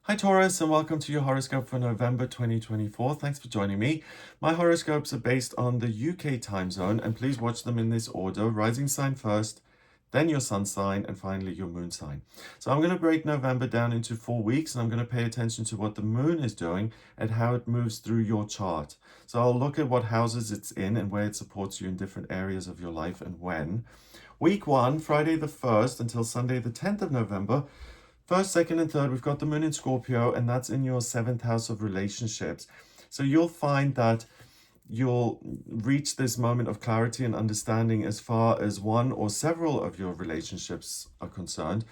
Hi Taurus, and welcome to your horoscope for November 2024. Thanks for joining me. My horoscopes are based on the UK time zone, and please watch them in this order: rising sign first, then your sun sign, and finally your moon sign. So I'm going to break November down into 4 weeks, and I'm going to pay attention to what the moon is doing and how it moves through your chart. So I'll look at what houses it's in and where it supports you in different areas of your life and when. Week 1, Friday the 1st until Sunday the 10th of November. First, second, and third, we've got the moon in Scorpio, and that's in your seventh house of relationships. So you'll find that you'll reach this moment of clarity and understanding as far as one or several of your relationships are concerned.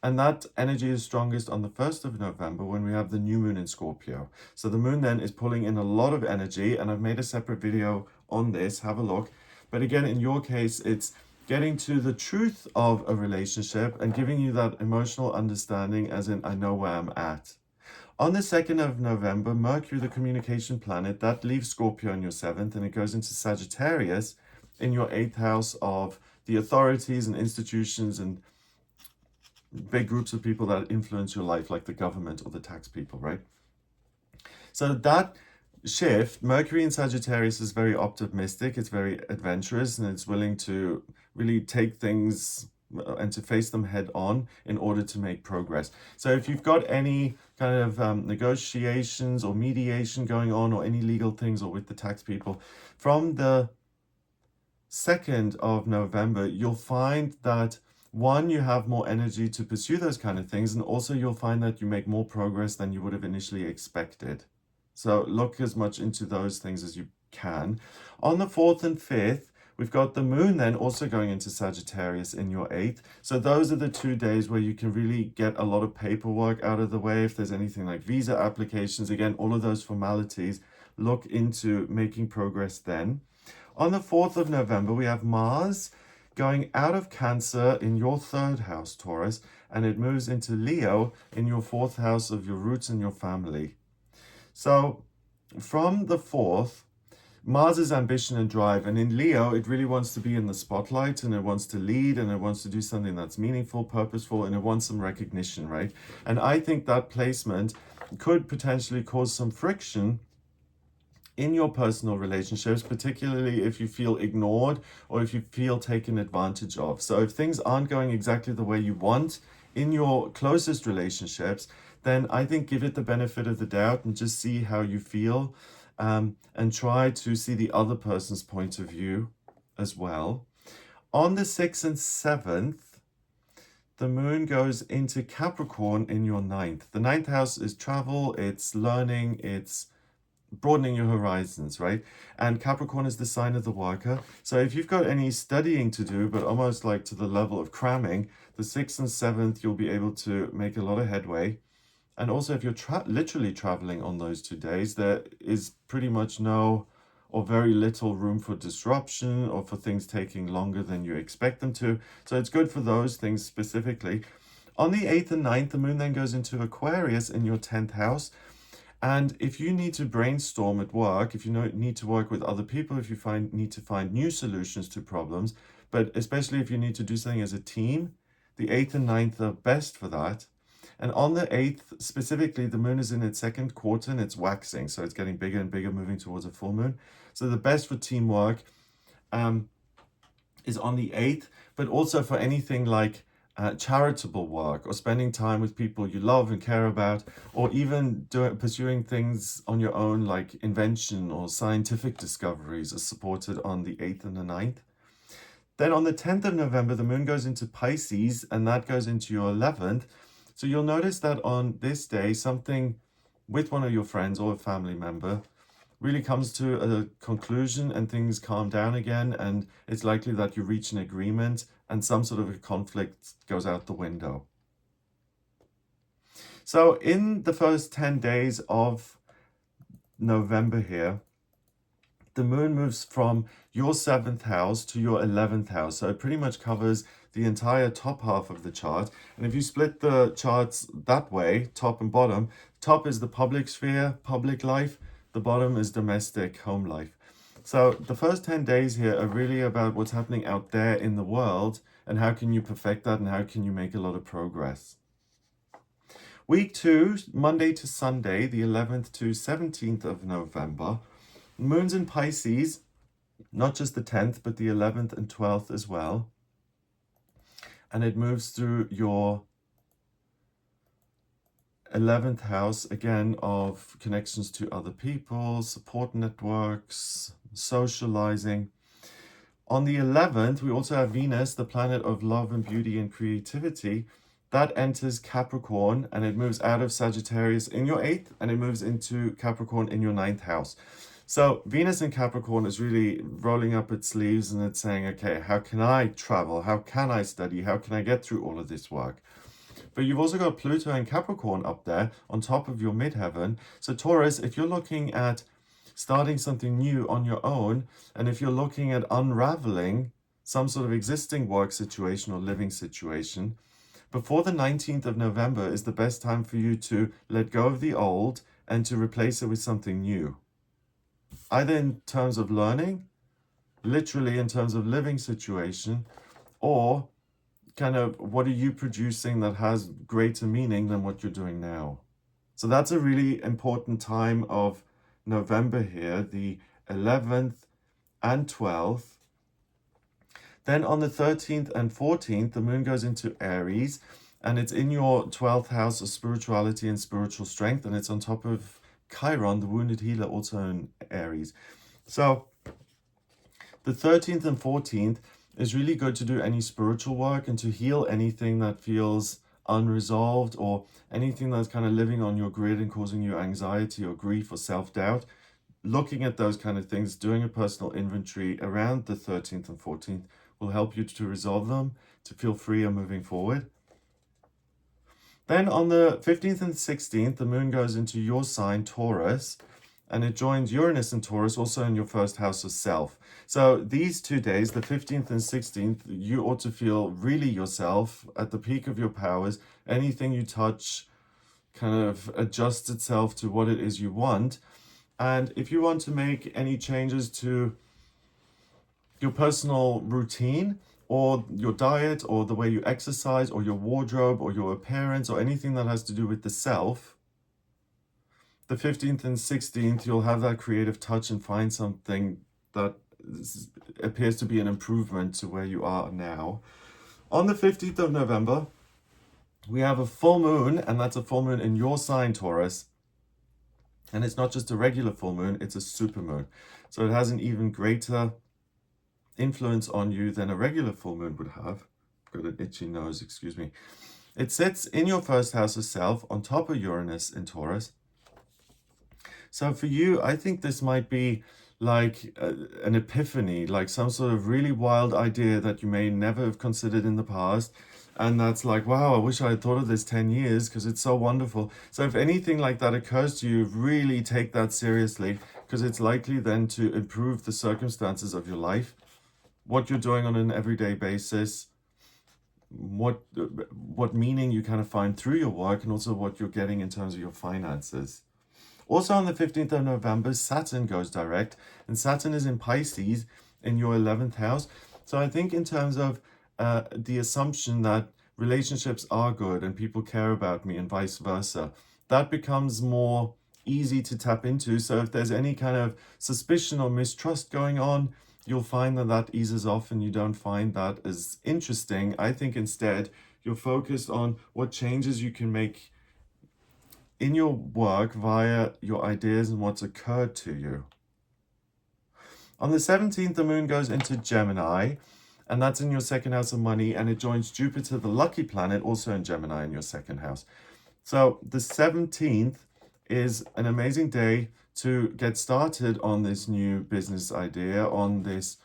And that energy is strongest on the 1st of November when we have the new moon in Scorpio. So the moon then is pulling in a lot of energy, and I've made a separate video on this. Have a look. But again, in your case, it's getting to the truth of a relationship and giving you that emotional understanding, as in, I know where I'm at. On the 2nd of November, Mercury, the communication planet, that leaves Scorpio in your 7th and it goes into Sagittarius in your 8th house of the authorities and institutions and big groups of people that influence your life, like the government or the tax people, right? So that shift, Mercury in Sagittarius, is very optimistic, it's very adventurous, and it's willing to really take things and to face them head on in order to make progress. So if you've got any kind of negotiations or mediation going on, or any legal things, or with the tax people, from the 2nd of November, you'll find that one, you have more energy to pursue those kind of things, and also you'll find that you make more progress than you would have initially expected. So look as much into those things as you can. On the 4th and 5th, we've got the moon then also going into Sagittarius in your 8th. So those are the 2 days where you can really get a lot of paperwork out of the way. If there's anything like visa applications, again, all of those formalities, look into making progress then. On the 4th of November, we have Mars going out of Cancer in your 3rd house, Taurus, and it moves into Leo in your 4th house of your roots and your family. So from the 4th, Mars is ambition and drive, and in Leo, it really wants to be in the spotlight, and it wants to lead, and it wants to do something that's meaningful, purposeful, and it wants some recognition, right? And I think that placement could potentially cause some friction in your personal relationships, particularly if you feel ignored or if you feel taken advantage of. So if things aren't going exactly the way you want in your closest relationships, then I think give it the benefit of the doubt and just see how you feel, and try to see the other person's point of view as well. On the 6th and 7th, the moon goes into Capricorn in your 9th. The 9th house is travel, it's learning, it's broadening your horizons, right? And Capricorn is the sign of the worker. So if you've got any studying to do, but almost like to the level of cramming, the 6th and 7th, you'll be able to make a lot of headway. And also, if you're literally traveling on those 2 days, there is pretty much no or very little room for disruption or for things taking longer than you expect them to. So it's good for those things specifically. On the 8th and 9th, the moon then goes into Aquarius in your 10th house. And if you need to brainstorm at work, if you need to work with other people, if you need to find new solutions to problems, but especially if you need to do something as a team, the 8th and 9th are best for that. And on the 8th, specifically, the moon is in its 2nd quarter and it's waxing. So it's getting bigger and bigger, moving towards a full moon. So the best for teamwork is on the 8th, but also for anything like charitable work or spending time with people you love and care about, or even pursuing things on your own like invention or scientific discoveries are supported on the 8th and the 9th. Then on the 10th of November, the moon goes into Pisces and that goes into your 11th. So you'll notice that on this day, something with one of your friends or a family member really comes to a conclusion and things calm down again, and it's likely that you reach an agreement and some sort of a conflict goes out the window. So in the first 10 days of November here, the moon moves from your 7th house to your 11th house. So it pretty much covers the entire top half of the chart. And if you split the charts that way, top and bottom, top is the public sphere, public life. The bottom is domestic, home life. So the first 10 days here are really about what's happening out there in the world and how can you perfect that and how can you make a lot of progress. Week 2, Monday to Sunday, the 11th to 17th of November. Moon's in Pisces, not just the 10th, but the 11th and 12th as well. And it moves through your 11th house, again, of connections to other people, support networks, socializing. On the 11th, we also have Venus, the planet of love and beauty and creativity. That enters Capricorn and it moves out of Sagittarius in your 8th and it moves into Capricorn in your 9th house. So Venus in Capricorn is really rolling up its sleeves and it's saying, okay, how can I travel? How can I study? How can I get through all of this work? But you've also got Pluto and Capricorn up there on top of your midheaven. So Taurus, if you're looking at starting something new on your own, and if you're looking at unraveling some sort of existing work situation or living situation, before the 19th of November is the best time for you to let go of the old and to replace it with something new. Either in terms of learning, literally in terms of living situation, or kind of what are you producing that has greater meaning than what you're doing now. So that's a really important time of November here, the 11th and 12th. Then on the 13th and 14th, the moon goes into Aries and it's in your 12th house of spirituality and spiritual strength. And it's on top of Chiron, the wounded healer, also in Aries. So the 13th and 14th is really good to do any spiritual work and to heal anything that feels unresolved or anything that's kind of living on your grid and causing you anxiety or grief or self-doubt. Looking at those kind of things, doing a personal inventory around the 13th and 14th will help you to resolve them, to feel freer moving forward. Then on the 15th and 16th, the moon goes into your sign, Taurus, and it joins Uranus and Taurus also in your first house of self. So these 2 days, the 15th and 16th, you ought to feel really yourself at the peak of your powers. Anything you touch kind of adjusts itself to what it is you want. And if you want to make any changes to your personal routine or your diet or the way you exercise or your wardrobe or your appearance or anything that has to do with the self, the 15th and 16th, you'll have that creative touch and find something that appears to be an improvement to where you are now. On the 15th of November, we have a full moon, and that's a full moon in your sign, Taurus. And it's not just a regular full moon, it's a supermoon. So it has an even greater influence on you than a regular full moon would have. I've got an itchy nose, excuse me. It sits in your first house of self on top of Uranus in Taurus. So for you, I think this might be like an epiphany, like some sort of really wild idea that you may never have considered in the past. And that's like, wow, I wish I had thought of this 10 years because it's so wonderful. So if anything like that occurs to you, really take that seriously because it's likely then to improve the circumstances of your life, what you're doing on an everyday basis, what meaning you kind of find through your work, and also what you're getting in terms of your finances. Also on the 15th of November, Saturn goes direct, and Saturn is in Pisces in your 11th house. So I think in terms of the assumption that relationships are good and people care about me and vice versa, that becomes more easy to tap into. So if there's any kind of suspicion or mistrust going on, you'll find that that eases off and you don't find that as interesting. I think instead you're focused on what changes you can make in your work via your ideas and what's occurred to you. On the 17th, the moon goes into Gemini, and that's in your second house of money, and it joins Jupiter, the lucky planet, also in Gemini in your second house. So the 17th is an amazing day to get started on this new business idea, on this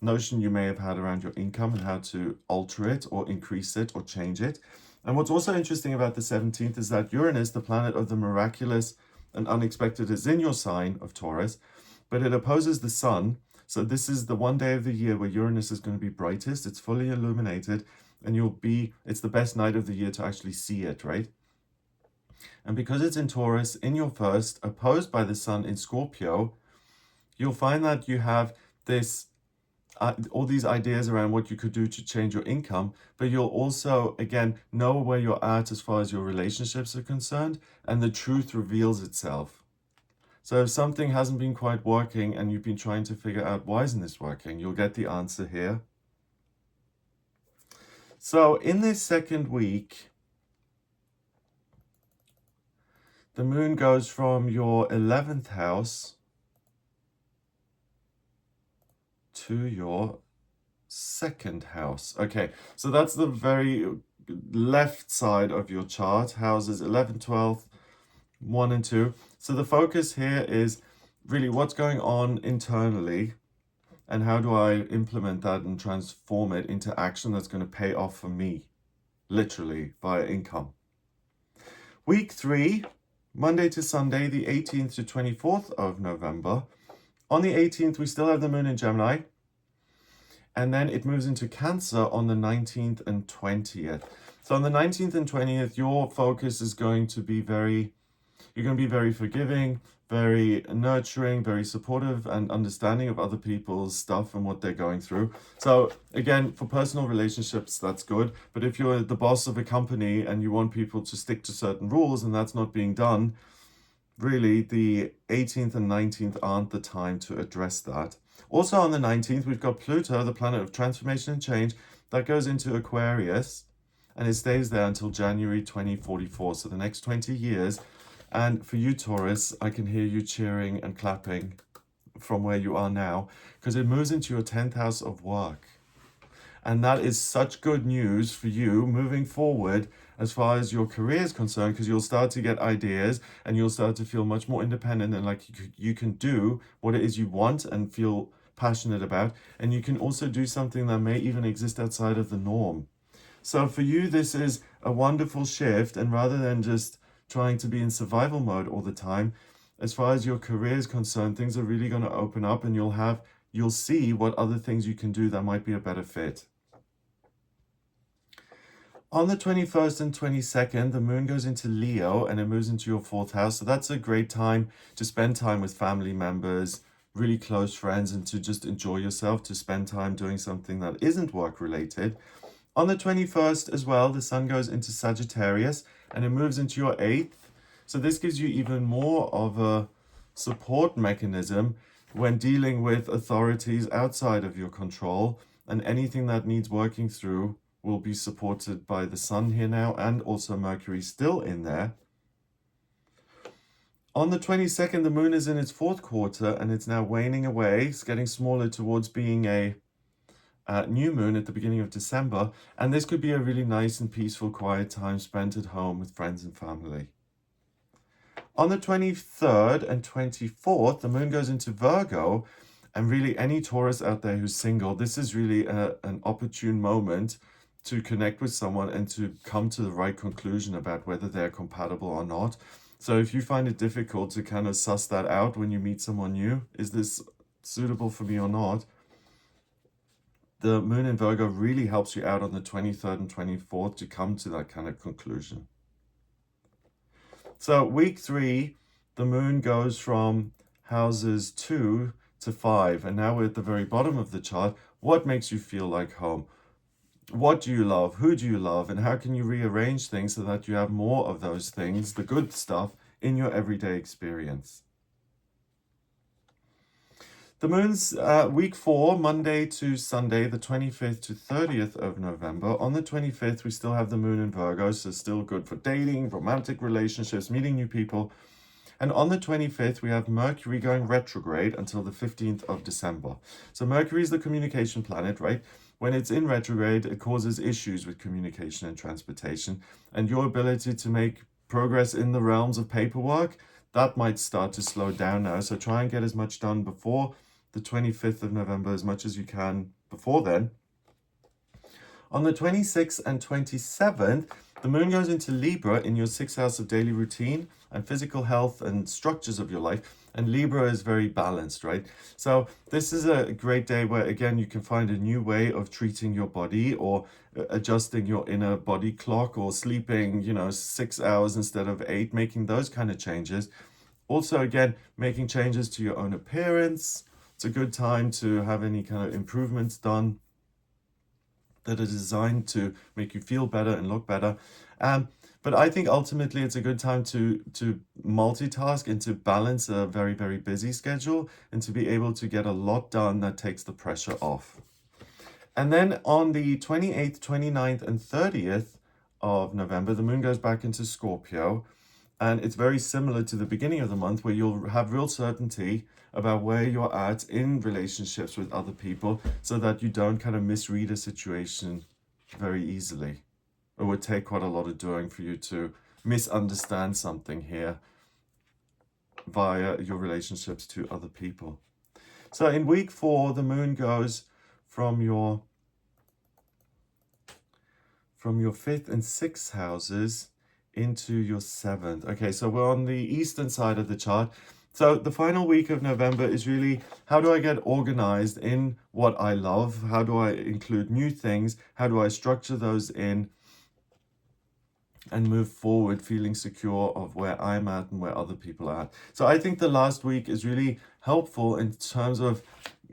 notion you may have had around your income and how to alter it or increase it or change it. And what's also interesting about the 17th is that Uranus, the planet of the miraculous and unexpected, is in your sign of Taurus, but it opposes the sun. So this is the one day of the year where Uranus is going to be brightest. It's fully illuminated, and it's the best night of the year to actually see it, right? And because it's in Taurus, in your first, opposed by the sun in Scorpio, you'll find that you have this all these ideas around what you could do to change your income, but you'll also, again, know where you're at as far as your relationships are concerned, and the truth reveals itself. So if something hasn't been quite working and you've been trying to figure out why isn't this working, you'll get the answer here. So in this second week, the moon goes from your 11th house to your second house. Okay, so that's the very left side of your chart, houses 11, 12, 1 and 2. So the focus here is really what's going on internally and how do I implement that and transform it into action that's going to pay off for me, literally, via income. Week 3, Monday to Sunday, the 18th to 24th of November. On the 18th, we still have the moon in Gemini. And then it moves into Cancer on the 19th and 20th. So on the 19th and 20th, your focus is going to be you're going to be very forgiving, very nurturing, very supportive and understanding of other people's stuff and what they're going through. So again, for personal relationships, that's good. But if you're the boss of a company and you want people to stick to certain rules and that's not being done, really the 18th and 19th aren't the time to address that. Also on the 19th, we've got Pluto, the planet of transformation and change, that goes into Aquarius and it stays there until January 2044, so the next 20 years. And for you, Taurus, I can hear you cheering and clapping from where you are now because it moves into your 10th house of work. And that is such good news for you moving forward as far as your career is concerned, because you'll start to get ideas and you'll start to feel much more independent and like you can do what it is you want and feel passionate about. And you can also do something that may even exist outside of the norm. So for you, this is a wonderful shift. And rather than just trying to be in survival mode all the time, as far as your career is concerned, things are really going to open up and you'll see what other things you can do that might be a better fit. On the 21st and 22nd, the moon goes into Leo and it moves into your 4th house. So that's a great time to spend time with family members, really close friends, and to just enjoy yourself, to spend time doing something that isn't work related. On the 21st as well, the sun goes into Sagittarius and it moves into your 8th. So this gives you even more of a support mechanism when dealing with authorities outside of your control, and anything that needs working through will be supported by the sun here now, and also Mercury still in there. On the 22nd, the moon is in its 4th quarter and it's now waning away. It's getting smaller towards being a new moon at the beginning of December. And this could be a really nice and peaceful, quiet time spent at home with friends and family. On the 23rd and 24th, the moon goes into Virgo. And really, any Taurus out there who's single, this is really an opportune moment to connect with someone and to come to the right conclusion about whether they're compatible or not. So if you find it difficult to kind of suss that out when you meet someone new, is this suitable for me or not? The moon in Virgo really helps you out on the 23rd and 24th to come to that kind of conclusion. So week 3, the moon goes from houses 2 to 5. And now we're at the very bottom of the chart. What makes you feel like home? What do you love? Who do you love? And how can you rearrange things so that you have more of those things, the good stuff, in your everyday experience? The moon's week 4, Monday to Sunday, the 25th to 30th of November. On the 25th, we still have the moon in Virgo, so still good for dating, romantic relationships, meeting new people. And on the 25th, we have Mercury going retrograde until the 15th of December. So Mercury is the communication planet, right? When it's in retrograde, it causes issues with communication and transportation. And your ability to make progress in the realms of paperwork, that might start to slow down now. So try and get as much done before the 25th of November, as much as you can before then. On the 26th and 27th, the moon goes into Libra in your 6th house of daily routine and physical health and structures of your life. And Libra is very balanced, right? So this is a great day where, again, you can find a new way of treating your body or adjusting your inner body clock or sleeping, 6 hours instead of 8, making those kind of changes. Also, again, making changes to your own appearance, It's a good time to have any kind of improvements done that are designed to make you feel better and look better. But I think ultimately it's a good time to multitask and to balance a very, very busy schedule and to be able to get a lot done that takes the pressure off. And then on the 28th, 29th, and 30th of November, the moon goes back into Scorpio. And it's very similar to the beginning of the month where you'll have real certainty about where you're at in relationships with other people so that you don't kind of misread a situation very easily. It would take quite a lot of doing for you to misunderstand something here via your relationships to other people. So in week 4, the moon goes from your 5th and 6th houses into your 7th. Okay, so we're on the eastern side of the chart. So the final week of November is really, how do I get organized in what I love? How do I include new things? How do I structure those in and move forward feeling secure of where I'm at and where other people are at? So I think the last week is really helpful in terms of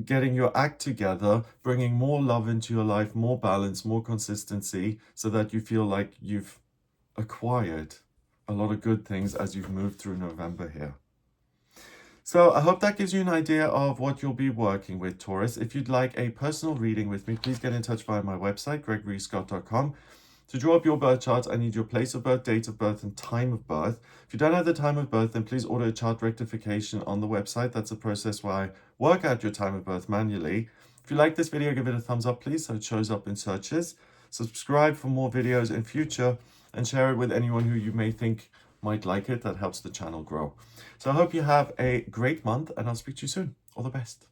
getting your act together, bringing more love into your life, more balance, more consistency, so that you feel like you've acquired a lot of good things as you've moved through November here. So I hope that gives you an idea of what you'll be working with, Taurus. If you'd like a personal reading with me, please get in touch via my website, gregoryscott.com. To draw up your birth chart, I need your place of birth, date of birth, and time of birth. If you don't have the time of birth, then please order a chart rectification on the website. That's a process where I work out your time of birth manually. If you like this video, give it a thumbs up, please, so it shows up in searches. Subscribe for more videos in future and share it with anyone who you may think might like it. That helps the channel grow. So I hope you have a great month and I'll speak to you soon. All the best.